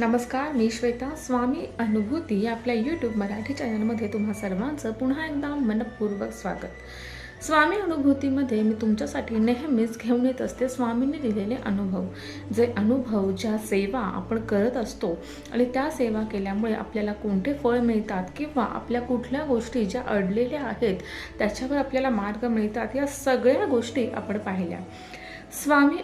नमस्कार, मी श्वेता. स्वामी अनुभूती या आपल्या यूट्यूब मराठी चॅनलमध्ये तुम्हा सर्वांचं पुन्हा एकदा मनपूर्वक स्वागत. स्वामी अनुभूतीमध्ये मी तुमच्यासाठी नेहमीच घेऊन येत असते स्वामींनी दिलेले अनुभव. जे अनुभव, ज्या सेवा आपण करत असतो आणि त्या सेवा केल्यामुळे आपल्याला कोणते फळ मिळतात किंवा आपल्या कुठल्या गोष्टी ज्या अडलेल्या आहेत त्याच्यावर आपल्याला मार्ग मिळतात, या सगळ्या गोष्टी आपण पाहिल्या. स्वामी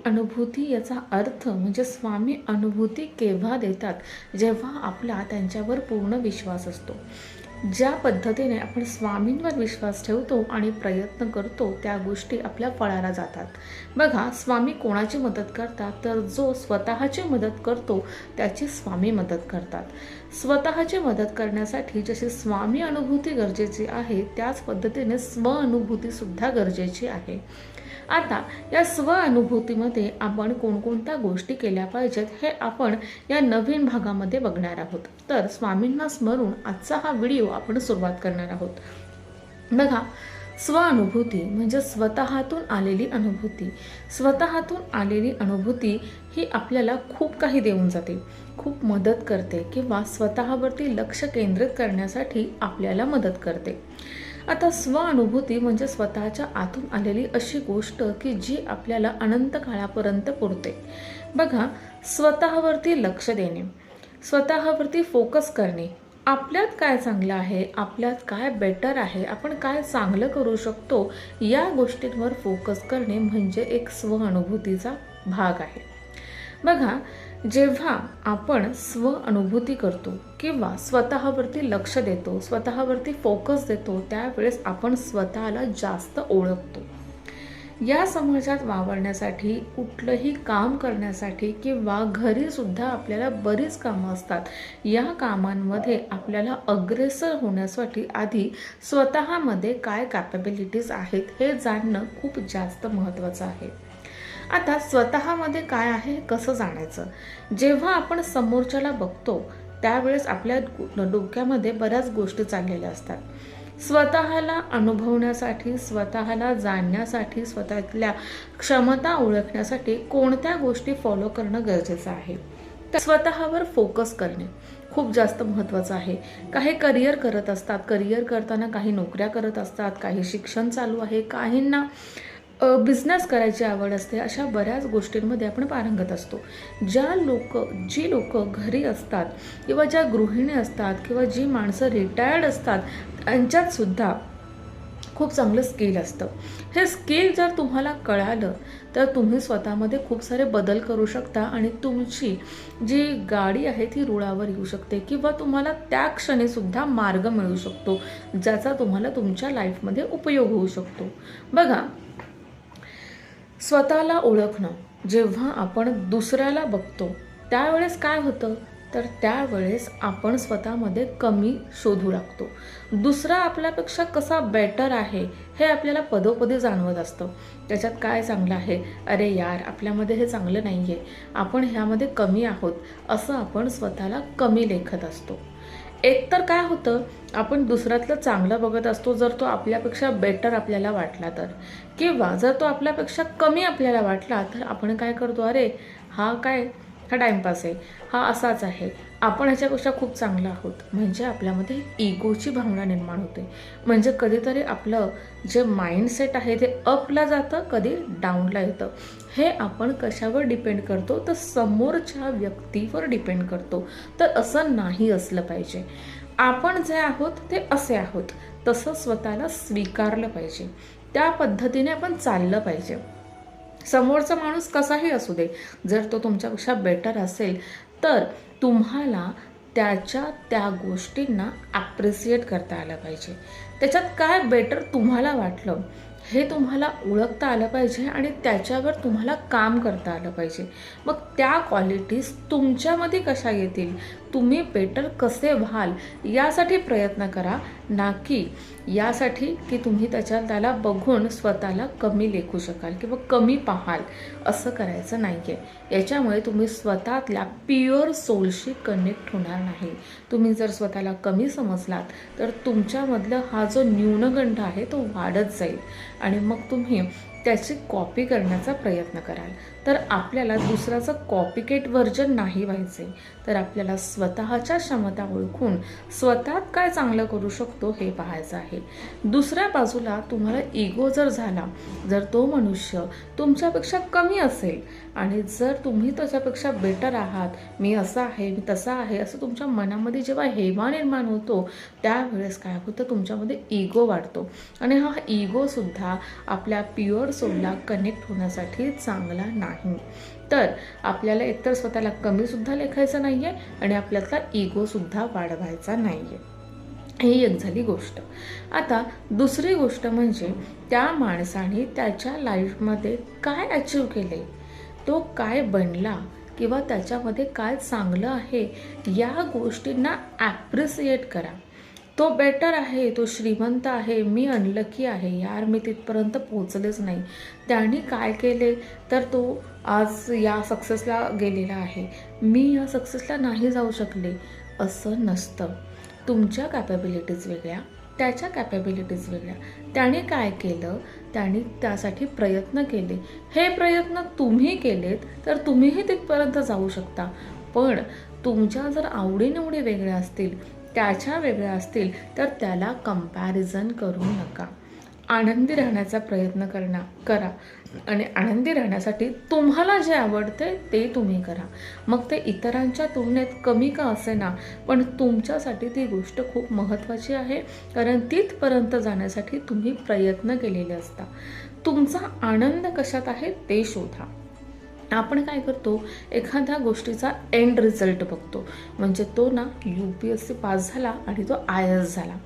अनुभूती याचा अर्थ म्हणजे स्वामी अनुभूती केव्हा देतात, जेव्हा आपला त्यांच्यावर पूर्ण विश्वास असतो. ज्या पद्धतीने आपण स्वामींवर विश्वास ठेवतो आणि प्रयत्न करतो त्या गोष्टी आपल्या फळाला जातात. बघा, स्वामी कोणाची मदत करतात, तर जो स्वतःची मदत करतो त्याची स्वामी मदत करतात. स्वतःची मदत करण्यासाठी जशी स्वामी अनुभूती गरजेची आहे त्याच पद्धतीने स्वअनुभूतीसुद्धा गरजेची आहे. आता या स्वअनुभूतीमध्ये आपण कोणकोणत्या गोष्टी केल्या पाहिजेत हे आपण या नवीन भागामध्ये बघणार आहोत. तर स्वामींना स्मरून आजचा हा व्हिडिओ आपण सुरुवात करणार आहोत. बघा, स्वअनुभूती म्हणजे स्वतःतून आलेली अनुभूती. स्वतःतून आलेली अनुभूती ही आपल्याला खूप काही देऊन जाते, खूप मदत करते किंवा स्वतःवरती लक्ष केंद्रित करण्यासाठी आपल्याला मदत करते. आता स्वअनुभूती म्हणजे स्वतःच्या आतून आलेली अशी गोष्ट की जी आपल्याला अनंत काळापर्यंत पुरते. बघा, स्वतःवरती लक्ष देणे, स्वतःवरती फोकस करणे, आपल्यात काय चांगलं आहे, आपल्यात काय बेटर आहे, आपण काय चांगलं करू शकतो, या गोष्टींवर फोकस करणे म्हणजे एक स्वअनुभूतीचा भाग आहे. बघा, जेव्हा आपण स्वअनुभूती करतो किंवा स्वतःवरती लक्ष देतो, स्वतःवरती फोकस देतो, त्यावेळेस आपण स्वतःला जास्त ओळखतो. या समाजात वावरण्यासाठी, कुठलंही काम करण्यासाठी किंवा घरीसुद्धा आपल्याला बरीच कामं असतात. या कामांमध्ये आपल्याला अग्रेसर होण्यासाठी आधी स्वतःमध्ये काय कॅपेबिलिटीज आहेत हे जाणणं खूप जास्त महत्त्वाचं आहे. आता स्वतःमध्ये काय आहे कसं जाणायचं? जेव्हा आपण समोरच्याला बघतो त्यावेळेस आपल्या डोक्यामध्ये बऱ्याच गोष्टी चाललेल्या असतात. स्वतःला अनुभवण्यासाठी, स्वतःला जाणण्यासाठी, स्वतःतल्या क्षमता ओळखण्यासाठी कोणत्या गोष्टी फॉलो करणं गरजेचं आहे? तर स्वतःवर फोकस करणे खूप जास्त महत्त्वाचं आहे. काही करिअर करत असतात, करिअर करताना काही नोकऱ्या करत असतात, काही शिक्षण चालू आहे, काहींना बिझनेस करायची आवड असते. अशा बऱ्याच गोष्टींमध्ये आपण पारंगत असतो. जी लोक घरी असतात किंवा ज्या गृहिणी असतात किंवा जी माणसं रिटायर्ड असतात त्यांच्यात सुद्धा खूप चांगलं स्किल असतं. हे स्किल जर तुम्हाला कळालं तर तुम्ही स्वतःमध्ये खूप सारे बदल करू शकता आणि तुमची जी गाडी आहे ती रुळावर येऊ शकते किंवा तुम्हाला त्या क्षणीसुद्धा मार्ग मिळू शकतो ज्याचा तुम्हाला तुमच्या लाईफमध्ये उपयोग होऊ शकतो. बघा, स्वतःला ओळखणं, जेव्हा आपण दुसऱ्याला बघतो त्यावेळेस काय होतं, तर त्यावेळेस आपण स्वतःमध्ये कमी शोधू लागतो. दुसरा आपल्यापेक्षा कसा बेटर आहे हे आपल्याला पदोपदी जाणवत असतं. त्याच्यात काय चांगलं आहे, अरे यार आपल्यामध्ये हे चांगलं नाही आहे, आपण ह्यामध्ये कमी आहोत, असं आपण स्वतःला कमी लेखत असतो. एकतर काय होतं, आपण दुसऱ्यातलं चांगलं बघत असतो जर तो आपल्यापेक्षा बेटर आपल्याला वाटला तर, किंवा जर तो आपल्यापेक्षा कमी आपल्याला वाटला तर आपण काय करतो, अरे हा टाईमपास आहे, हा असाच आहे, आपण ह्याच्यापेक्षा खूप चांगलं आहोत. म्हणजे आपल्यामध्ये इगोची भावना निर्माण होते. म्हणजे कधीतरी आपलं जे माइंडसेट आहे ते अपला जातं, कधी डाऊनला येतं. हे आपण कशावर डिपेंड करतो, तर समोरच्या व्यक्तीवर डिपेंड करतो. तर असं नाही असलं पाहिजे. आपण जे आहोत ते असे आहोत, तसं स्वतःला स्वीकारलं पाहिजे. त्या पद्धतीने आपण चाललं पाहिजे. समोरचा माणूस कसाही असू दे, जर तो तुमच्यापेक्षा बेटर असेल तर तुम्हाला त्याच्या त्या गोष्टींना ॲप्रिसिएट करता आलं पाहिजे. त्याच्यात काय बेटर तुम्हाला वाटलं हे तुम्हाला ओळखता आलं पाहिजे आणि त्याच्यावर तुम्हाला काम करता आलं पाहिजे. मग त्या क्वालिटीज तुमच्यामध्ये कशा येतील, तुम्ही बेटर कसे व्हाल यासाठी प्रयत्न करा, ना की यासाठी की तुम्ही त्याला बघून स्वतःला कमी लेखू शकाल किंवा कमी पाहाल. असं करायचं नाही आहे. याच्यामुळे तुम्ही स्वतःतल्या प्युअर सोलशी कनेक्ट होणार नाही. तुम्ही जर स्वतःला कमी समजलात तर तुमच्यामधलं हा जो न्यूनगंड आहे तो वाढत जाईल आणि मग तुम्ही त्याची कॉपी करण्याचा प्रयत्न कराल. तर आपल्याला दुसऱ्याचं कॉपीकेट व्हर्जन नाही व्हायचे. तर आपल्याला स्वतःच्या क्षमता ओळखून स्वतःत काय चांगलं करू शकतो हे पाहायचं आहे. दुसऱ्या बाजूला तुम्हाला इगो जर झाला, जर तो मनुष्य तुमच्यापेक्षा कमी असेल आणि जर तुम्ही त्याच्यापेक्षा बेटर आहात, मी असा आहे, मी तसा आहे, असं तुमच्या मनामध्ये जेव्हा हेवा निर्माण होतो, त्यावेळेस काय होतं, तुमच्यामध्ये इगो वाढतो. आणि हा इगोसुद्धा आपल्या प्युअर सोलला कनेक्ट होण्यासाठी चांगला नाही. तर आपल्याला एकतर स्वतःला कमीसुद्धा लेखायचं नाही आहे आणि आपल्यातला इगोसुद्धा वाढवायचा नाही आहे. ही एक झाली गोष्ट. आता दुसरी गोष्ट म्हणजे त्या माणसाने त्याच्या लाईफमध्ये काय अचीव केले, तो काय बनला किंवा त्याच्यामध्ये काय चांगलं आहे, या गोष्टींना ॲप्रिसिएट करा. तो बेटर आहे, तो श्रीमंत आहे, मी अनलकी आहे, यार मी तिथपर्यंत पोहोचलेच नाही. त्याने काय केले तर तो आज या सक्सेसला गेलेला आहे, मी या सक्सेसला नाही जाऊ शकले, असं नसतं. तुमच्या कॅपॅबिलिटीज वेगळ्या, त्याच्या कॅपॅबिलिटीज वेगळ्या. त्याने काय केलं, त्याने त्यासाठी प्रयत्न केले, हे प्रयत्न तुम्ही केलेत तर तुम्हीही तिथपर्यंत जाऊ शकता. पण तुमच्या जर आवडीनिवडी वेगळ्या असतील, त्याच्या वेगळ्या असतील, तर त्याला कंपॅरिझन करू नका. आनंदी राहण्याचा प्रयत्न करा आणि आनंदी राहण्यासाठी तुम्हाला जे आवडते ते तुम्ही करा. मग ते इतरांच्या तुलनेत कमी का असेना, पण तुमच्यासाठी ती गोष्ट खूप महत्त्वाची आहे, कारण तिथपर्यंत जाण्यासाठी तुम्ही प्रयत्न केलेले असता. तुमचा आनंद कशात आहे ते शोधा. आपण काय करतो, एखाद्या गोष्टीचा एंड रिझल्ट बघतो, म्हणजे तो ना UPSC पास झाला आणि तो IAS झाला,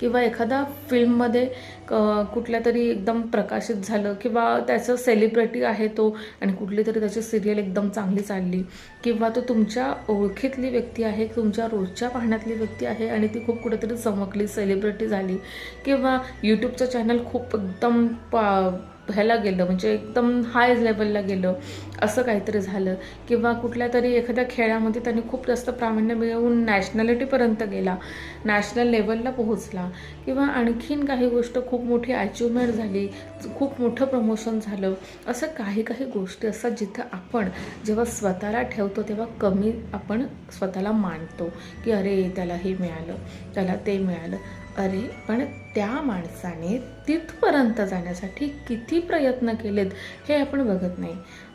किंवा एखादा फिल्ममध्ये कुठल्या तरी एकदम प्रकाशित झालं, किंवा त्याचं सेलिब्रिटी आहे तो आणि कुठली तरी त्याची सिरियल एकदम चांगली चालली, किंवा तो तुमच्या ओळखीतली व्यक्ती आहे, तुमच्या रोजच्या पाहण्यातली व्यक्ती आहे आणि ती खूप कुठेतरी चमकली, सेलिब्रिटी झाली, किंवा यूट्यूबचं चॅनल खूप एकदम ह्याला गेलं, म्हणजे एकदम हाय लेवलला गेलं, असं काहीतरी झालं, किंवा कुठल्या तरी एखाद्या खेळामध्ये त्यांनी खूप जास्त प्रावीण्य मिळवून नॅशनॅलिटीपर्यंत गेला, नॅशनल लेवलला पोहोचला, किंवा आणखीन काही गोष्ट खूप मोठी अचिव्हमेंट झाली, खूप मोठं प्रमोशन झालं. असं काही काही गोष्टी असतात जिथं आपण जेव्हा स्वतःला ठेवतो तेव्हा कमी आपण स्वतःला मानतो, की अरे त्याला हे मिळालं, त्याला ते मिळालं. अरे पण त्या माणसाने तिथपर्यंत जाण्यासाठी किती प्रयत्न केलेत हे आपण बघत नाही.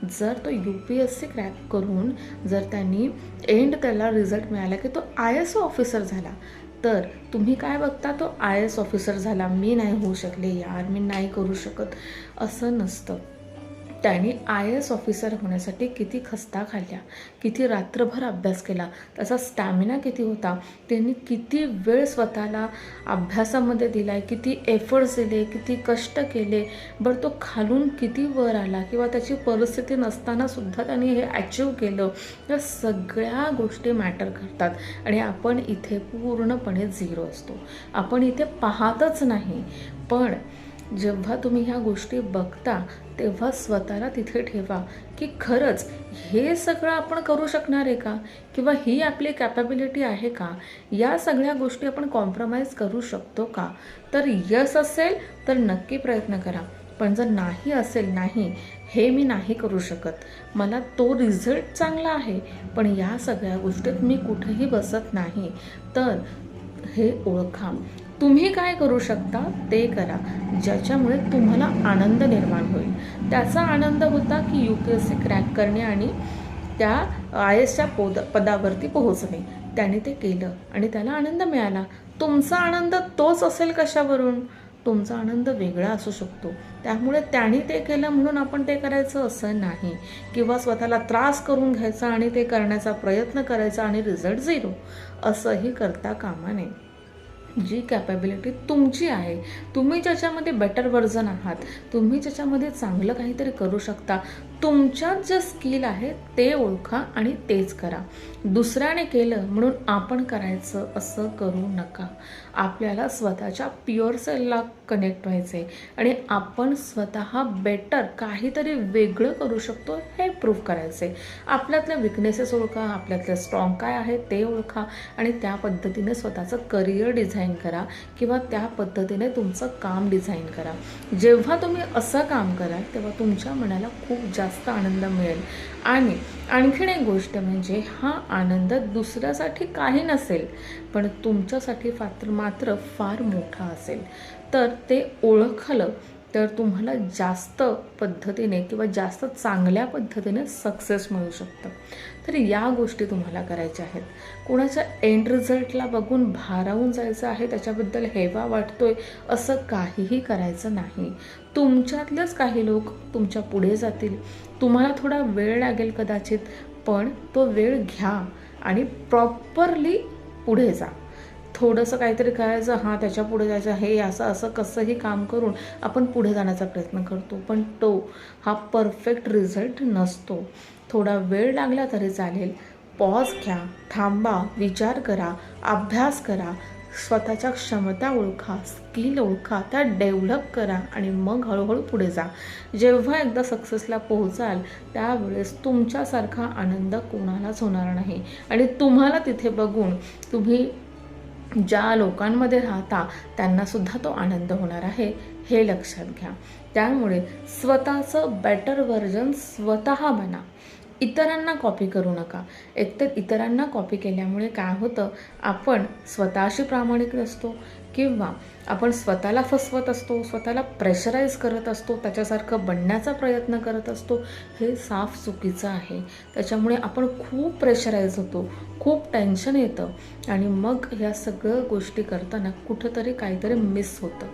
जर तो UPSC क्रॅक करून जर त्यांनी एंड त्याला रिझल्ट मिळाला की तो IAS ऑफिसर झाला, तर तुम्ही काय बघता, तो IAS ऑफिसर झाला, मी नाही होऊ शकले, यार मी नाही करू शकत, असं नसतं. त्याने IAS ऑफिसर होण्यासाठी किती खस्ता खाल्ल्या, किती रात्रभर अभ्यास केला, त्याचा स्टॅमिना किती होता, त्यांनी किती वेळ स्वतःला अभ्यासामध्ये दिला आहे, किती एफर्ट्स दिले, किती कष्ट केले. बरं तो खालून किती वर आला, किंवा त्याची परिस्थिती नसतानासुद्धा त्यांनी हे अचीव केलं. या सगळ्या गोष्टी मॅटर करतात आणि आपण इथे पूर्णपणे झिरो असतो. आपण इथे पाहतच नाही. पण जेव्हा तुम्ही ह्या गोष्टी बघता तेव्हा स्वतःला तिथे ठेवा, की खरंच हे सगळं आपण करू शकणार आहे का, किंवा ही आपली कॅपॅबिलिटी आहे का, या सगळ्या गोष्टी आपण कॉम्प्रोमाइज करू शकतो का. तर यस असेल तर नक्की प्रयत्न करा, पण जर नाही असेल, नाही हे मी नाही करू शकत, मला तो रिझल्ट चांगला आहे पण या सगळ्या गोष्टीत मी कुठेही बसत नाही, तर हे ओळखा. तुम्ही काय करू शकता ते करा, ज्याच्यामुळे तुम्हाला आनंद निर्माण होईल. त्याचा आनंद होता की UPSC क्रॅक करणे आणि त्या IASच्या पदावरती पोहोचणे. त्याने ते केलं आणि त्याला आनंद मिळाला. तुमचा आनंद तोच असेल कशावरून, तुमचा आनंद वेगळा असू शकतो. त्यामुळे त्याने ते केलं म्हणून आपण ते करायचं असं नाही, किंवा स्वतःला त्रास करून घ्यायचा आणि ते करण्याचा प्रयत्न करायचा आणि रिझल्ट झिरो, असंही करता कामा नये. जी कॅपॅबिलिटी तुमची आहे, तुम्ही ज्याच्यामध्ये बेटर व्हर्जन आहात, तुम्ही ज्याच्यामध्ये चांगलं काहीतरी करू शकता, तुमच्यात जे स्किल आहे ते ओळखा आणि तेच करा. दुसऱ्याने केलं म्हणून आपण करायचं असं करू नका. आपल्याला स्वतःच्या प्युअर सेलला कनेक्ट व्हायचं आहे आणि आपण स्वतः बेटर काहीतरी वेगळं करू शकतो हे प्रूव्ह करायचं आहे. आपल्यातल्या विकनेसेस ओळखा, आपल्यातलं स्ट्रॉंग काय आहे ते ओळखा आणि त्या पद्धतीने स्वतःचं करिअर डिझाईन करा किंवा त्या पद्धतीने तुमचं काम डिझाईन करा. जेव्हा तुम्ही असं काम कराल तेव्हा तुमच्या मनाला खूप जास्त आनंद मिळेल. आणि आणखीन एक गोष्ट म्हणजे हा आनंद दुसऱ्यासाठी काही नसेल पण तुमच्यासाठी मात्र फार मोठा असेल. तर ते ओळखलं तर तुम्हाला जास्त पद्धतीने किंवा जास्त चांगल्या पद्धतीने सक्सेस मिळू शकतं. तर या गोष्टी तुम्हाला करायच्या आहेत. कोणाच्या एंड रिझल्टला बघून भारावून जायचं आहे, त्याच्याबद्दल हेवा वाटतोय असं काहीही करायचं नाही. तुमच्यातलेच काही लोक तुमच्या पुढे जातील. तुम्हाला थोडा वेळ लागेल कदाचित, पण तो वेळ घ्या आणि प्रॉपरली पुढे जा. थोडंसं काहीतरी करायचं, हां त्याच्या पुढे जायचं, हे असं कसंही काम करून आपण पुढे जाण्याचा प्रयत्न करतो, पण हा परफेक्ट रिझल्ट नसतो. थोडा वेळ लागला तरी चालेल. पॉज घ्या, थांबा, विचार करा, अभ्यास करा, स्वतःच्या क्षमता ओळखा, स्किल ओळखा, त्या डेव्हलप करा आणि मग हळूहळू पुढे जा. जेव्हा एकदा सक्सेसला पोहोचाल त्यावेळेस तुमच्यासारखा आनंद कोणालाच होणार नाही आणि तुम्हाला तिथे बघून तुम्ही ज्या लोकांमध्ये राहता त्यांनासुद्धा तो आनंद होणार आहे हे लक्षात घ्या. त्यामुळे स्वतःचं बेटर व्हर्जन स्वतः बना, इतरांना कॉपी करू नका. एकतर इतरांना कॉपी केल्यामुळे काय होतं, आपण स्वतःशी प्रामाणिक नसतो किंवा आपण स्वतःला फसवत असतो, स्वतःला प्रेशराईज करत असतो, त्याच्यासारखं बनण्याचा प्रयत्न करत असतो. हे साफ चुकीचं आहे. त्याच्यामुळे आपण खूप प्रेशराईज होतो, खूप टेन्शन येतं आणि मग ह्या सगळ्या गोष्टी करताना कुठंतरी काहीतरी मिस होतं,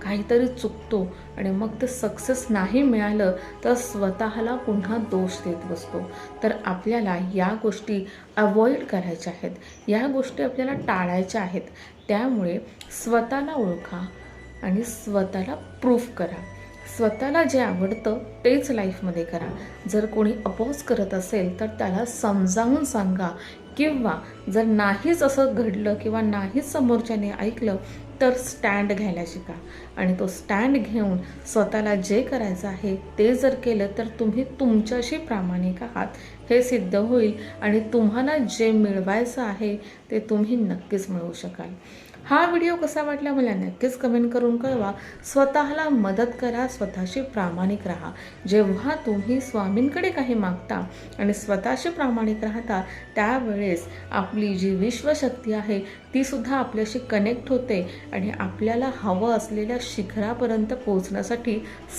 काहीतरी चुकतो आणि मग ते सक्सेस नाही मिळालं तर स्वतःला पुन्हा दोष देत बसतो. तर आपल्याला या गोष्टी अवॉइड करायच्या आहेत, या गोष्टी आपल्याला टाळायच्या आहेत. त्यामुळे स्वतःला ओळखा आणि स्वतःला प्रूफ करा. स्वतःला जे आवडतं तेच लाईफमध्ये करा. जर कोणी अपोज करत असेल तर त्याला समजावून सांगा किंवा जर नाहीच असं घडलं किंवा नाहीच समोरच्याने ऐकलं तर स्टँड घ्यायला शिका आणि तो स्टँड घेऊन स्वतःला जे करायचं आहे ते जर केलं तर तुम्ही तुमच्याशी प्रामाणिक आहात हे सिद्ध होईल आणि तुम्हाला जे मिळवायचं आहे ते तुम्ही नक्कीच मिळवू शकाल. हा व्हिडिओ कसा वाटला मला नक्कीच कमेंट करून कळवा. स्वतःला मदत करा, स्वतःशी प्रामाणिक राहा. जेव्हा तुम्ही स्वामींकडे काही मागता आणि स्वतःशी प्रामाणिक राहता त्यावेळेस आपली जी विश्वशक्ती आहे तीसुद्धा आपल्याशी कनेक्ट होते आणि आपल्याला हवं असलेल्या शिखरापर्यंत पोहोचण्यासाठी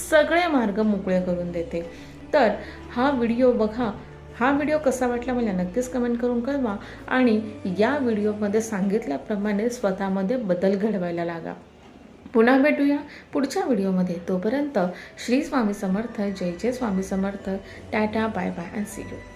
सगळे मार्ग मोकळे करून देते. तर हा व्हिडिओ बघा. हा व्हिडिओ कसा वाटला मला नक्कीच कमेंट करून कळवा आणि या व्हिडिओमध्ये सांगितल्याप्रमाणे स्वतःमध्ये बदल घडवायला लागा. पुन्हा भेटूया पुढच्या व्हिडिओमध्ये. तोपर्यंत श्री स्वामी समर्थ. जय जय Swami Samarth. Tata, bye bye and see you.